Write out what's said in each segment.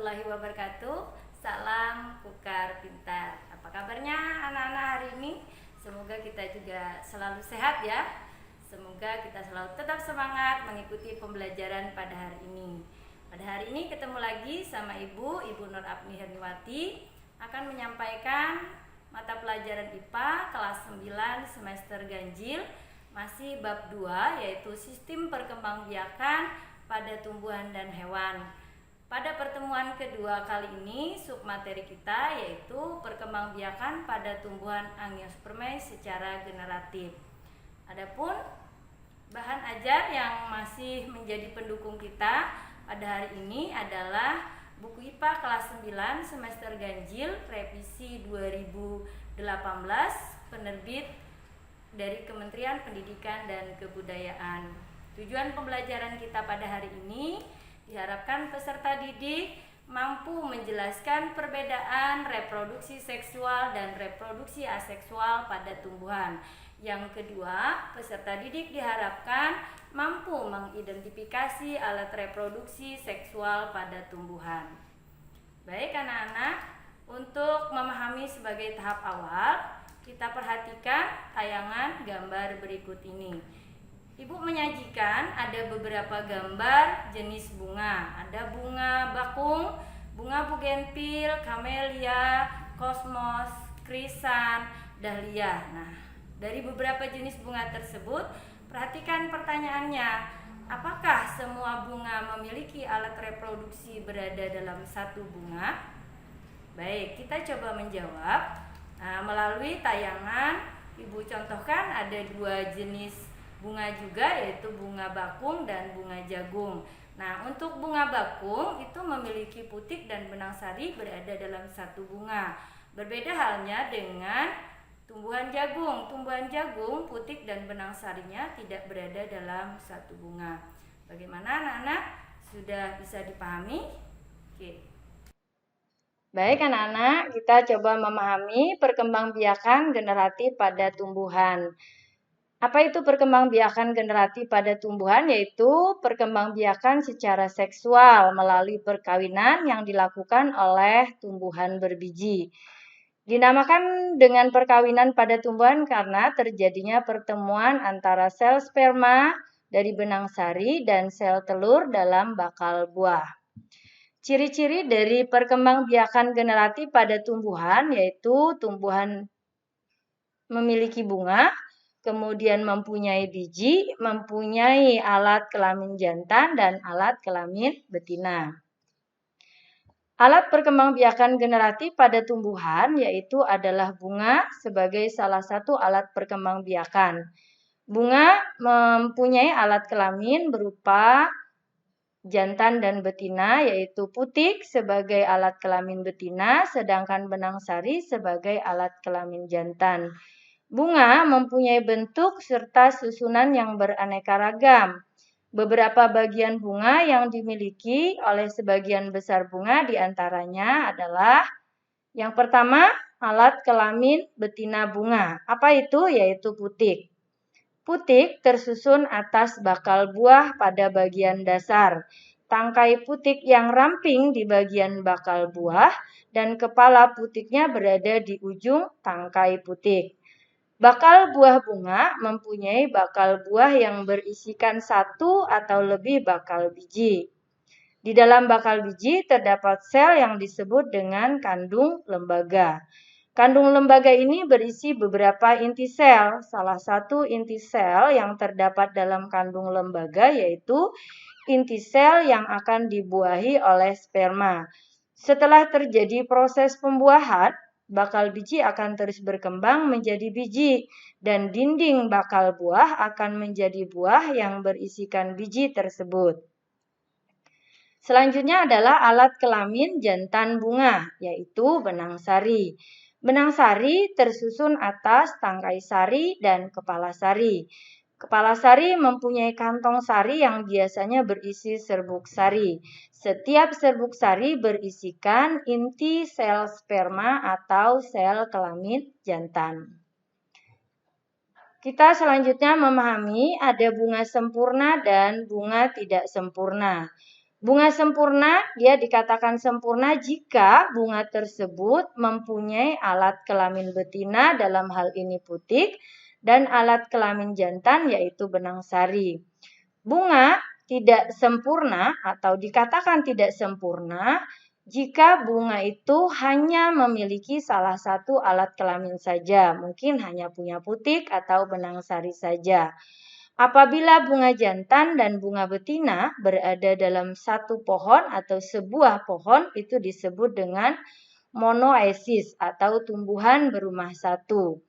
warahmatullahi wabarakatuh. Salam Kukar Pintar. Apa kabarnya anak-anak hari ini? Semoga kita juga selalu sehat ya. Semoga kita selalu tetap semangat mengikuti pembelajaran pada hari ini. Pada hari ini ketemu lagi sama Ibu Nur Apni Herniwati akan menyampaikan mata pelajaran IPA kelas 9 semester ganjil, masih bab 2 yaitu sistem perkembangbiakan pada tumbuhan dan hewan. Pada pertemuan kedua kali ini, submateri kita yaitu perkembangbiakan pada tumbuhan Angiospermae secara generatif. Adapun bahan ajar yang masih menjadi pendukung kita pada hari ini adalah buku IPA kelas 9 semester ganjil revisi 2018 penerbit dari Kementerian Pendidikan dan Kebudayaan. Tujuan pembelajaran kita pada hari ini diharapkan peserta didik mampu menjelaskan perbedaan reproduksi seksual dan reproduksi aseksual pada tumbuhan. Yang kedua, peserta didik diharapkan mampu mengidentifikasi alat reproduksi seksual pada tumbuhan. Baik anak-anak, untuk memahami sebagai tahap awal, kita perhatikan tayangan gambar berikut ini. Ibu menyajikan ada beberapa gambar jenis bunga. Ada bunga bakung, bunga bugenvil, kamelia, kosmos, krisan, dahlia. Nah, dari beberapa jenis bunga tersebut, perhatikan pertanyaannya. Apakah semua bunga memiliki alat reproduksi berada dalam satu bunga? Baik, kita coba menjawab. Nah, melalui tayangan, Ibu contohkan ada dua jenis bunga juga, yaitu bunga bakung dan bunga jagung. Nah, untuk bunga bakung itu memiliki putik dan benang sari berada dalam satu bunga. Berbeda halnya dengan tumbuhan jagung. Tumbuhan jagung, putik dan benang sarinya tidak berada dalam satu bunga. Bagaimana anak-anak? Sudah bisa dipahami? Oke. Baik anak-anak, kita coba memahami perkembangbiakan generatif pada tumbuhan. Apa itu perkembangbiakan generatif pada tumbuhan? Yaitu perkembangbiakan secara seksual melalui perkawinan yang dilakukan oleh tumbuhan berbiji. Dinamakan dengan perkawinan pada tumbuhan karena terjadinya pertemuan antara sel sperma dari benang sari dan sel telur dalam bakal buah. Ciri-ciri dari perkembangbiakan generatif pada tumbuhan yaitu tumbuhan memiliki bunga, kemudian mempunyai biji, mempunyai alat kelamin jantan dan alat kelamin betina. Alat perkembangbiakan generatif pada tumbuhan yaitu adalah bunga sebagai salah satu alat perkembangbiakan. Bunga mempunyai alat kelamin berupa jantan dan betina yaitu putik sebagai alat kelamin betina, sedangkan benang sari sebagai alat kelamin jantan. Bunga mempunyai bentuk serta susunan yang beraneka ragam. Beberapa bagian bunga yang dimiliki oleh sebagian besar bunga diantaranya adalah yang pertama, alat kelamin betina bunga. Apa itu? Yaitu putik. Putik tersusun atas bakal buah pada bagian dasar. Tangkai putik yang ramping di bagian bakal buah dan kepala putiknya berada di ujung tangkai putik. Bakal buah bunga mempunyai bakal buah yang berisikan satu atau lebih bakal biji. Di dalam bakal biji terdapat sel yang disebut dengan kandung lembaga. Kandung lembaga ini berisi beberapa inti sel. Salah satu inti sel yang terdapat dalam kandung lembaga yaitu inti sel yang akan dibuahi oleh sperma. Setelah terjadi proses pembuahan, bakal biji akan terus berkembang menjadi biji dan dinding bakal buah akan menjadi buah yang berisikan biji tersebut. Selanjutnya adalah alat kelamin jantan bunga, yaitu benang sari. Benang sari tersusun atas tangkai sari dan kepala sari. Kepala sari mempunyai kantong sari yang biasanya berisi serbuk sari. Setiap serbuk sari berisikan inti sel sperma atau sel kelamin jantan. Kita selanjutnya memahami ada bunga sempurna dan bunga tidak sempurna. Bunga sempurna, dia dikatakan sempurna jika bunga tersebut mempunyai alat kelamin betina, dalam hal ini putik, dan alat kelamin jantan yaitu benang sari. Bunga tidak sempurna atau dikatakan tidak sempurna jika bunga itu hanya memiliki salah satu alat kelamin saja, mungkin hanya punya putik atau benang sari saja. Apabila bunga jantan dan bunga betina berada dalam satu pohon atau sebuah pohon, itu disebut dengan monoesis atau tumbuhan berumah satu.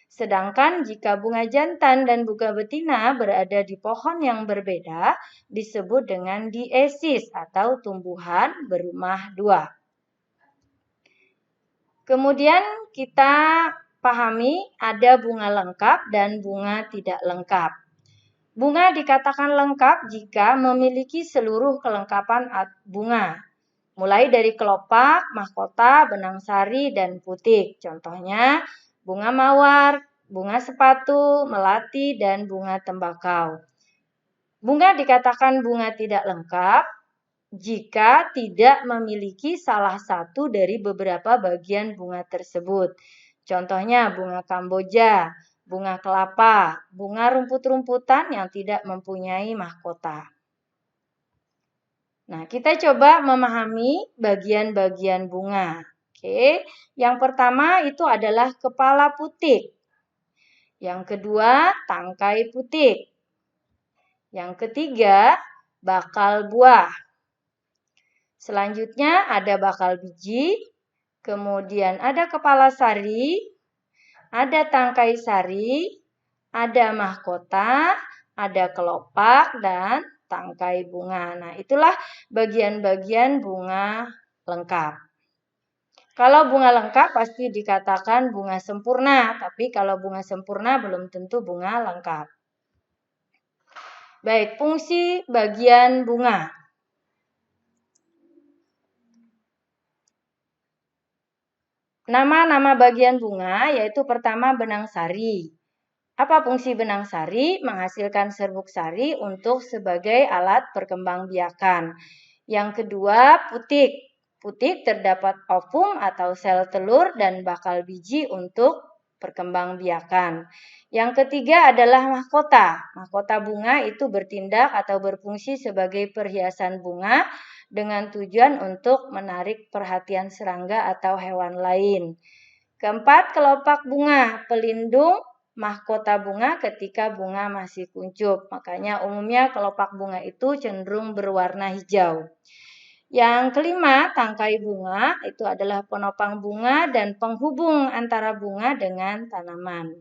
Sedangkan jika bunga jantan dan bunga betina berada di pohon yang berbeda, disebut dengan diesis atau tumbuhan berumah dua. Kemudian kita pahami ada bunga lengkap dan bunga tidak lengkap. Bunga dikatakan lengkap jika memiliki seluruh kelengkapan bunga, mulai dari kelopak, mahkota, benang sari, dan putik. Contohnya bunga mawar, bunga sepatu, melati, dan bunga tembakau. Bunga dikatakan bunga tidak lengkap jika tidak memiliki salah satu dari beberapa bagian bunga tersebut. Contohnya bunga kamboja, bunga kelapa, bunga rumput-rumputan yang tidak mempunyai mahkota. Nah, kita coba memahami bagian-bagian bunga. Oke, yang pertama itu adalah kepala putik. Yang kedua, tangkai putik. Yang ketiga, bakal buah. Selanjutnya ada bakal biji, kemudian ada kepala sari, ada tangkai sari, ada mahkota, ada kelopak, dan tangkai bunga. Nah, itulah bagian-bagian bunga lengkap. Kalau bunga lengkap pasti dikatakan bunga sempurna, tapi kalau bunga sempurna belum tentu bunga lengkap. Baik, fungsi bagian bunga. Nama-nama bagian bunga yaitu pertama benang sari. Apa fungsi benang sari? Menghasilkan serbuk sari untuk sebagai alat perkembangbiakan. Yang kedua, putik. Putik terdapat ovum atau sel telur dan bakal biji untuk perkembangbiakan. Yang ketiga adalah mahkota. Mahkota bunga itu bertindak atau berfungsi sebagai perhiasan bunga dengan tujuan untuk menarik perhatian serangga atau hewan lain. Keempat, kelopak bunga, pelindung mahkota bunga ketika bunga masih kuncup. Makanya umumnya kelopak bunga itu cenderung berwarna hijau. Yang kelima, tangkai bunga itu adalah penopang bunga dan penghubung antara bunga dengan tanaman.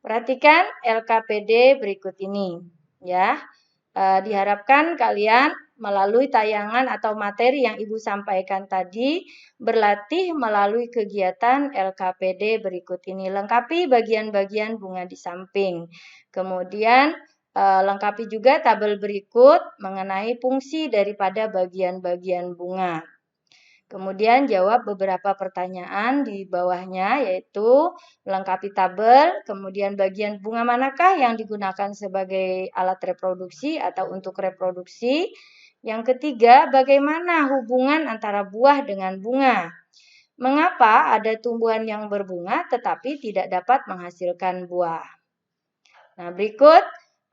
Perhatikan LKPD berikut ini, ya. Diharapkan kalian melalui tayangan atau materi yang Ibu sampaikan tadi berlatih melalui kegiatan LKPD berikut ini. Lengkapi bagian-bagian bunga di samping. Kemudian lengkapi juga tabel berikut mengenai fungsi daripada bagian-bagian bunga. Kemudian jawab beberapa pertanyaan di bawahnya, yaitu melengkapi tabel, kemudian bagian bunga manakah yang digunakan sebagai alat reproduksi atau untuk reproduksi. Yang ketiga, bagaimana hubungan antara buah dengan bunga? Mengapa ada tumbuhan yang berbunga tetapi tidak dapat menghasilkan buah? Nah, berikut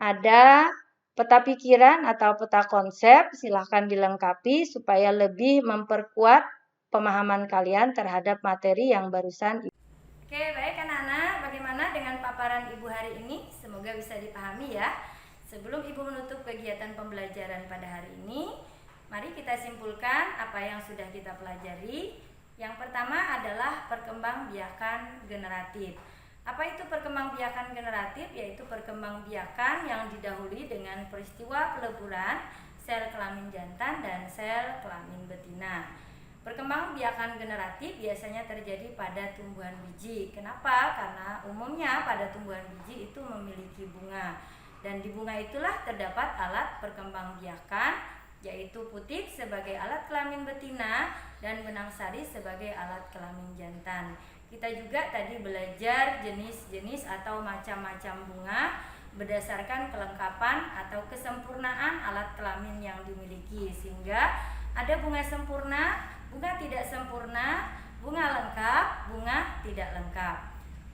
ada peta pikiran atau peta konsep, silahkan dilengkapi supaya lebih memperkuat pemahaman kalian terhadap materi yang barusan. Oke, baik anak-anak, bagaimana dengan paparan Ibu hari ini? Semoga bisa dipahami ya. Sebelum Ibu menutup kegiatan pembelajaran pada hari ini, mari kita simpulkan apa yang sudah kita pelajari. Yang pertama adalah perkembangbiakan generatif. Apa itu perkembangbiakan generatif? Yaitu perkembangbiakan yang didahului dengan peristiwa peleburan sel kelamin jantan dan sel kelamin betina. Perkembangbiakan generatif biasanya terjadi pada tumbuhan biji. Kenapa? Karena umumnya pada tumbuhan biji itu memiliki bunga. Dan di bunga itulah terdapat alat perkembangbiakan, yaitu putik sebagai alat kelamin betina dan benang sari sebagai alat kelamin jantan. Kita juga tadi belajar jenis-jenis atau macam-macam bunga, berdasarkan kelengkapan atau kesempurnaan alat kelamin yang dimiliki, sehingga ada bunga sempurna, bunga tidak sempurna, bunga lengkap, bunga tidak lengkap.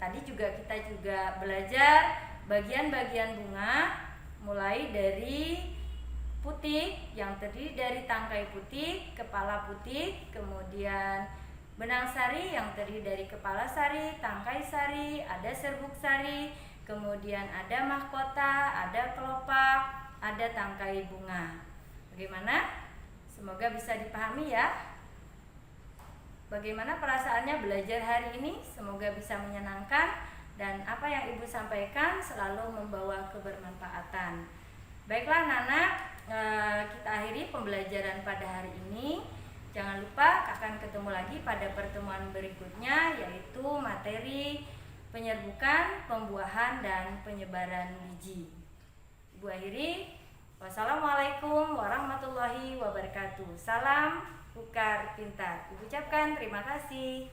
Tadi kita juga belajar bagian-bagian bunga, mulai dari putik yang terdiri dari tangkai putik, kepala putik, kemudian benang sari yang terdiri dari kepala sari, tangkai sari, ada serbuk sari, kemudian ada mahkota, ada kelopak, ada tangkai bunga. Bagaimana? Semoga bisa dipahami ya. Bagaimana perasaannya belajar hari ini? Semoga bisa menyenangkan dan apa yang Ibu sampaikan selalu membawa kebermanfaatan. Baiklah anak-anak, kita akhiri pembelajaran pada hari ini. Jangan lupa akan ketemu lagi pada pertemuan berikutnya, yaitu materi penyerbukan, pembuahan, dan penyebaran biji. Ibu akhiri. Wassalamualaikum warahmatullahi wabarakatuh. Salam Ukar Pintar. Ibu ucapkan terima kasih.